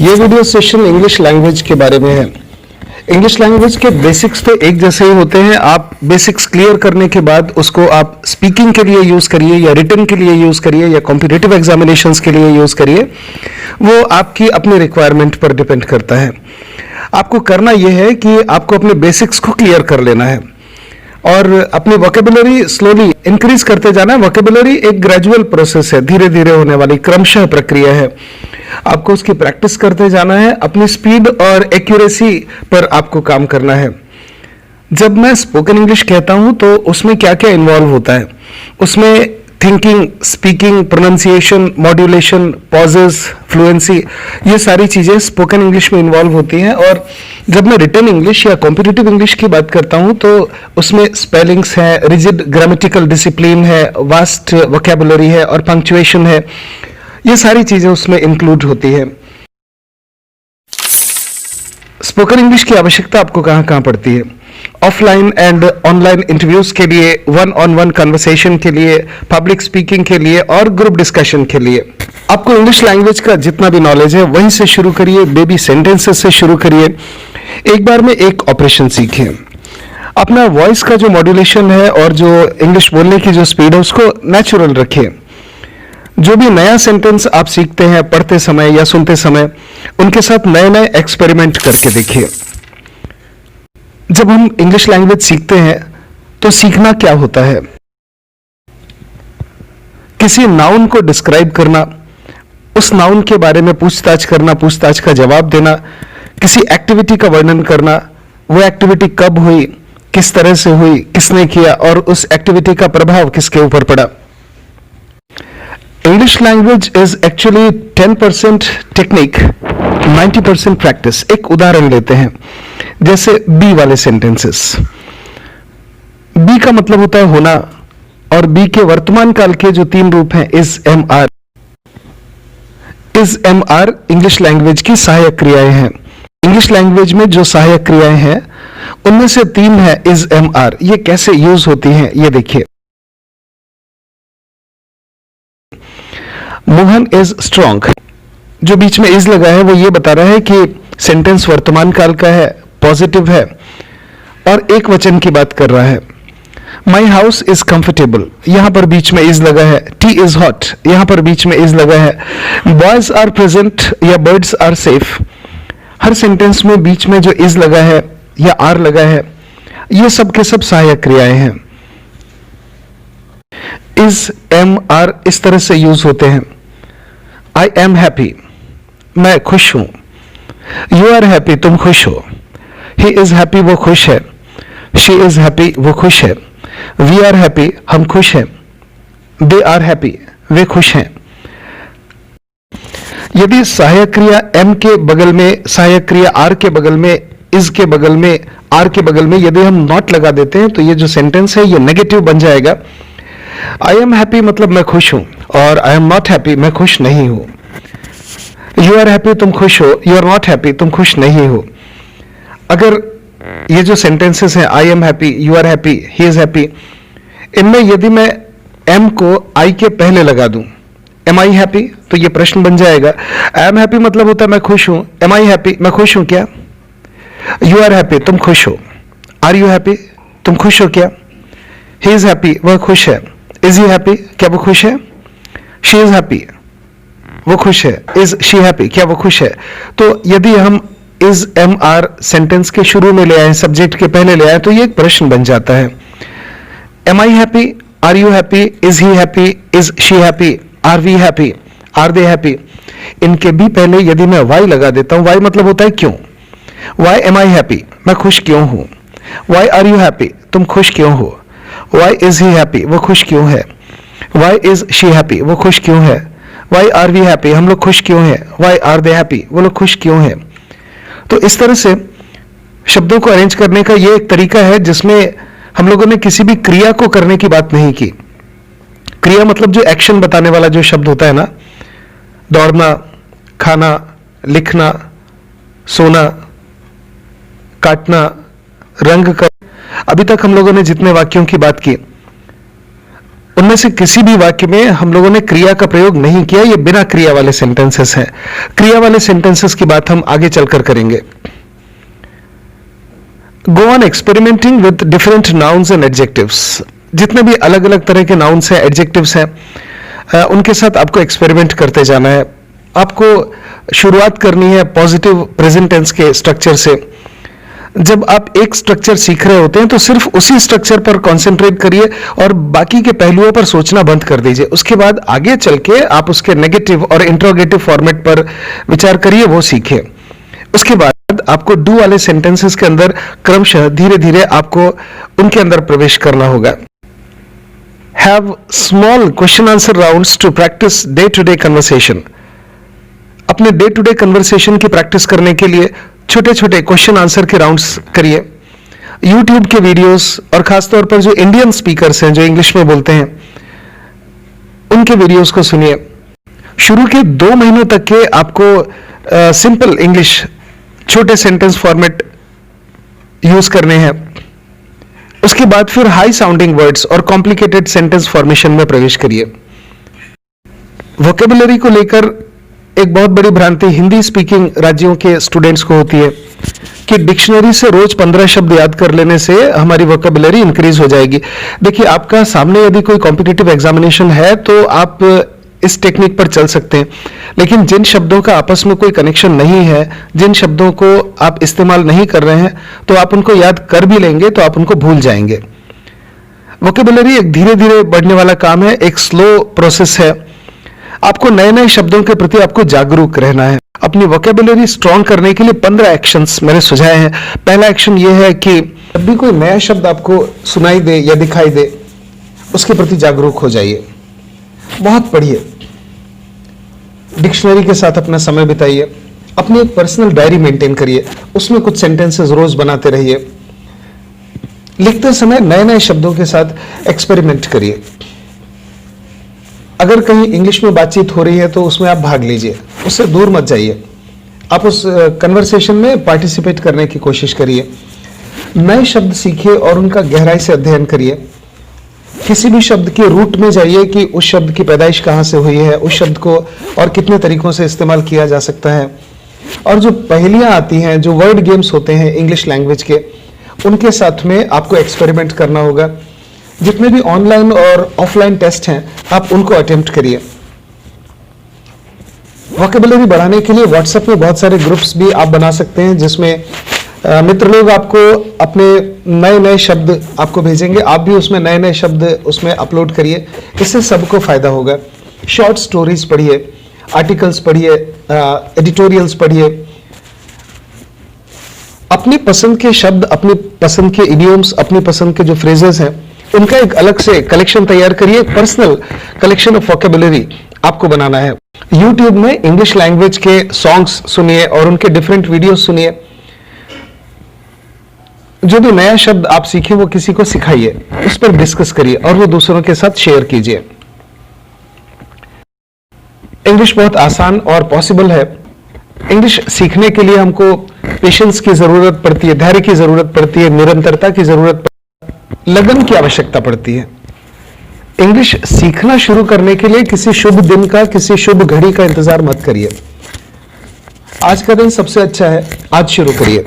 ये video session English language के बारे में है। इंग्लिश लैंग्वेज के बेसिक्स तो एक जैसे ही होते हैं। आप बेसिक्स क्लियर करने के बाद उसको आप स्पीकिंग के लिए यूज करिए या रिटन के लिए यूज करिए या कॉम्पिटिटिव एग्जामिनेशंस के लिए यूज करिए, वो आपकी अपनी रिक्वायरमेंट पर डिपेंड करता है। आपको करना यह है कि आपको अपने बेसिक्स को क्लियर कर लेना है और अपनी वोकेबुलरी स्लोली इंक्रीज करते जाना है। वोकेबुलरी एक ग्रेजुअल प्रोसेस है, धीरे धीरे होने वाली क्रमशः प्रक्रिया है। आपको उसकी प्रैक्टिस करते जाना है, अपनी स्पीड और एक्यूरेसी पर आपको काम करना है। जब मैं स्पोकन इंग्लिश कहता हूं तो उसमें क्या क्या इन्वॉल्व होता है, उसमें thinking, speaking, pronunciation, modulation, pauses, fluency, ये सारी चीजें स्पोकन इंग्लिश में इन्वॉल्व होती हैं। और जब मैं रिटन इंग्लिश या कॉम्पिटिटिव इंग्लिश की बात करता हूं तो उसमें स्पेलिंग्स है, रिजिड ग्रामेटिकल डिसिप्लिन है, वास्ट वोकैबुलरी है और पंक्चुएशन है। ये सारी चीजें उसमें इंक्लूड होती है। स्पोकन इंग्लिश की आवश्यकता आपको कहां कहां पड़ती है? ऑफलाइन एंड ऑनलाइन इंटरव्यूज के लिए, वन ऑन वन कन्वर्सेशन के लिए, पब्लिक स्पीकिंग के लिए और ग्रुप डिस्कशन के लिए। आपको इंग्लिश लैंग्वेज का जितना भी नॉलेज है वहीं से शुरू करिए, बेबी सेंटेंसेस से शुरू करिए। एक बार में एक ऑपरेशन सीखिए। अपना वॉइस का जो मॉड्यूलेशन है और जो इंग्लिश बोलने की जो स्पीड है उसको नेचुरल रखिए। जो भी नया सेंटेंस आप सीखते हैं पढ़ते समय या सुनते समय, उनके साथ नए नए एक्सपेरिमेंट करके देखिए। जब हम इंग्लिश लैंग्वेज सीखते हैं तो सीखना क्या होता है? किसी नाउन को डिस्क्राइब करना, उस नाउन के बारे में पूछताछ करना, पूछताछ का जवाब देना, किसी एक्टिविटी का वर्णन करना, वो एक्टिविटी कब हुई, किस तरह से हुई, किसने किया और उस एक्टिविटी का प्रभाव किसके ऊपर पड़ा। English language is actually 10% technique, 90% practice. एक उदाहरण लेते हैं, जैसे बी वाले सेंटेंसेस। बी का मतलब होता है होना और बी के वर्तमान काल के जो 3 रूप हैं, is, am, are. Is, am, are English language की सहायक क्रियाएं हैं। इंग्लिश लैंग्वेज में जो सहायक क्रियाएं हैं उनमें से 3 है इज, एम, आर। ये कैसे यूज होती हैं ये देखिए। मोहन इज स्ट्रॉन्ग, जो बीच में इज लगा है वो ये बता रहा है कि सेंटेंस वर्तमान काल का है, पॉजिटिव है और एक वचन की बात कर रहा है। माई हाउस इज कंफर्टेबल, यहां पर बीच में इज लगा है। टी इज हॉट, यहां पर बीच में इज लगा है। बॉयज आर प्रेजेंट या बर्ड्स आर सेफ, हर सेंटेंस में बीच में जो इज लगा है या आर लगा है, ये सब के सब सहायक क्रियाएं हैं। इज, एम, आर इस तरह से यूज होते हैं। आई एम हैप्पी, मैं खुश हूं। यू आर हैप्पी, तुम खुश हो। ही इज हैप्पी, वो खुश है। शी इज हैप्पी, वो खुश है। वी आर हैप्पी, हम खुश हैं। दे आर हैप्पी, वे खुश हैं। यदि सहायक क्रिया एम के बगल में, सहायक क्रिया आर के बगल में, इज के बगल में, आर के बगल में यदि हम नॉट लगा देते हैं तो ये जो सेंटेंस है ये नेगेटिव बन जाएगा। आई एम हैप्पी मतलब मैं खुश हूं और आई एम नॉट हैप्पी, मैं खुश नहीं हूं। यू आर हैप्पी, तुम खुश हो। यू आर नॉट हैप्पी, तुम खुश नहीं हो। अगर ये जो सेंटेंसेस हैं, I am happy, you are happy, he is happy, इनमें यदि मैं एम को आई के पहले लगा दूं, एम आई हैप्पी, तो ये प्रश्न बन जाएगा। आई एम हैप्पी मतलब होता है मैं खुश हूं। एम आई हैप्पी, मैं खुश हूं क्या? यू आर हैप्पी, तुम खुश हो। आर यू हैप्पी, तुम खुश हो क्या? ही इज हैप्पी, वह खुश है। इज ही हैप्पी, क्या वो खुश है? शी इज हैप्पी, वो खुश है। इज शी हैप्पी, क्या वो खुश है? तो यदि हम इज, एम, आर सेंटेंस के शुरू में ले आए, सब्जेक्ट के पहले ले आए, तो ये एक प्रश्न बन जाता है। Am I happy, are you happy, is he happy, is she happy, are we happy, are they happy. इनके भी पहले यदि मैं वाई लगा देता हूं, वाई मतलब होता है क्यों। वाई एम आई हैप्पी, मैं खुश क्यों हूं। वाई आर यू हैप्पी, तुम खुश क्यों हो। वाई इज ही हैप्पी, वो खुश क्यों है। वाई इज शी हैप्पी, वो खुश क्यों है। वाई आर वी हैप्पी, हम लोग खुश क्यों हैं। वाई आर दे हैप्पी, वो लोग खुश क्यों हैं। तो इस तरह से शब्दों को अरेंज करने का ये एक तरीका है जिसमें हम लोगों ने किसी भी क्रिया को करने की बात नहीं की। क्रिया मतलब जो एक्शन बताने वाला जो शब्द होता है ना, दौड़ना, खाना, लिखना, सोना, काटना, रंग कर। अभी तक हम लोगों ने जितने वाक्यों की बात की, उनमें से किसी भी वाक्य में हम लोगों ने क्रिया का प्रयोग नहीं किया, ये बिना क्रिया वाले सेंटेंसेस हैं। क्रिया वाले सेंटेंसेस की बात हम आगे चलकर करेंगे। Go on experimenting with different nouns and adjectives. जितने भी अलग अलग तरह के नाउन्स हैं, एडजेक्टिव्स हैं, उनके साथ आपको एक्सपेरिमेंट करते जाना है। आपको शुरुआत करनी है पॉजिटिव प्रेजेंट टेंस के स्ट्रक्चर से। जब आप एक स्ट्रक्चर सीख रहे होते हैं तो सिर्फ उसी स्ट्रक्चर पर कंसंट्रेट करिए और बाकी के पहलुओं पर सोचना बंद कर दीजिए। उसके बाद आगे चल के आप उसके नेगेटिव और इंट्रोगेटिव फॉर्मेट पर विचार करिए, वो सीखिए। उसके बाद आपको डू वाले सेंटेंसेस के अंदर क्रमशः धीरे धीरे आपको उनके अंदर प्रवेश करना होगा। Have small question answer rounds to practice day to day conversation. अपने डे टू डे कन्वर्सेशन की प्रैक्टिस करने के लिए छोटे छोटे क्वेश्चन आंसर के राउंड्स करिए। यूट्यूब के वीडियोस और खासतौर पर जो इंडियन स्पीकर्स हैं, जो इंग्लिश में बोलते हैं, उनके वीडियोस को सुनिए। शुरू के 2 महीनों तक के आपको सिंपल इंग्लिश छोटे सेंटेंस फॉर्मेट यूज करने हैं। उसके बाद फिर हाई साउंडिंग वर्ड्स और कॉम्प्लिकेटेड सेंटेंस फॉर्मेशन में प्रवेश करिए। वोकेबुलरी को लेकर एक बहुत बड़ी भ्रांति हिंदी स्पीकिंग राज्यों के स्टूडेंट्स को होती है कि डिक्शनरी से रोज 15 शब्द याद कर लेने से हमारी वोकेबुलरी इंक्रीज हो जाएगी। देखिए, आपका सामने यदि कोई कॉम्पिटिटिव एग्जामिनेशन है तो आप इस टेक्निक पर चल सकते हैं, लेकिन जिन शब्दों का आपस में कोई कनेक्शन नहीं है, जिन शब्दों को आप इस्तेमाल नहीं कर रहे हैं, तो आप उनको याद कर भी लेंगे तो आप उनको भूल जाएंगे। वोकेबुलरी एक धीरे धीरे बढ़ने वाला काम है, एक स्लो प्रोसेस है। आपको नए नए शब्दों के प्रति आपको जागरूक रहना है। अपनी वोकेबुलरी स्ट्रॉन्ग करने के लिए 15 एक्शंस मैंने सुझाए हैं। पहला एक्शन यह है कि जब भी कोई नया शब्द आपको सुनाई दे या दिखाई दे, उसके प्रति जागरूक हो जाइए। बहुत पढ़िए, डिक्शनरी के साथ अपना समय बिताइए, अपनी एक पर्सनल डायरी मेंटेन करिए, उसमें कुछ सेंटेंसेस रोज बनाते रहिए। लिखते समय नए नए शब्दों के साथ एक्सपेरिमेंट करिए। अगर कहीं इंग्लिश में बातचीत हो रही है तो उसमें आप भाग लीजिए, उससे दूर मत जाइए। आप उस कन्वर्सेशन में पार्टिसिपेट करने की कोशिश करिए। नए शब्द सीखिए और उनका गहराई से अध्ययन करिए। किसी भी शब्द के रूट में जाइए कि उस शब्द की पैदाइश कहाँ से हुई है, उस शब्द को और कितने तरीकों से इस्तेमाल किया जा सकता है। और जो पहेलियां आती हैं, जो वर्ड गेम्स होते हैं इंग्लिश लैंग्वेज के, उनके साथ में आपको एक्सपेरिमेंट करना होगा। जितने भी ऑनलाइन और ऑफलाइन टेस्ट हैं, आप उनको अटेम्प्ट करिए। वोकेबुलरी बढ़ाने के लिए व्हाट्सएप में बहुत सारे ग्रुप्स भी आप बना सकते हैं, जिसमें मित्र लोग आपको अपने नए नए शब्द आपको भेजेंगे, आप भी उसमें नए नए शब्द उसमें अपलोड करिए। इससे सबको फायदा होगा। शॉर्ट स्टोरीज पढ़िए, आर्टिकल्स पढ़िए, एडिटोरियल्स पढ़िए। अपनी पसंद के शब्द, अपनी पसंद के इडियम्स, अपनी पसंद के जो फ्रेजेस हैं, उनका एक अलग से कलेक्शन तैयार करिए। पर्सनल कलेक्शन ऑफ वोकेबुलरी आपको बनाना है। यूट्यूब में इंग्लिश लैंग्वेज के सॉन्ग्स सुनिए और उनके डिफरेंट वीडियोस सुनिए। जो भी नया शब्द आप सीखे वो किसी को सिखाइए, उस पर डिस्कस करिए और वो दूसरों के साथ शेयर कीजिए। इंग्लिश बहुत आसान और पॉसिबल है। इंग्लिश सीखने के लिए हमको पेशेंस की जरूरत पड़ती है, धैर्य की जरूरत पड़ती है, निरंतरता की जरूरत पड़ती है, लगन की आवश्यकता पड़ती है। इंग्लिश सीखना शुरू करने के लिए किसी शुभ दिन का, किसी शुभ घड़ी का इंतजार मत करिए। आज का दिन सबसे अच्छा है, आज शुरू करिए।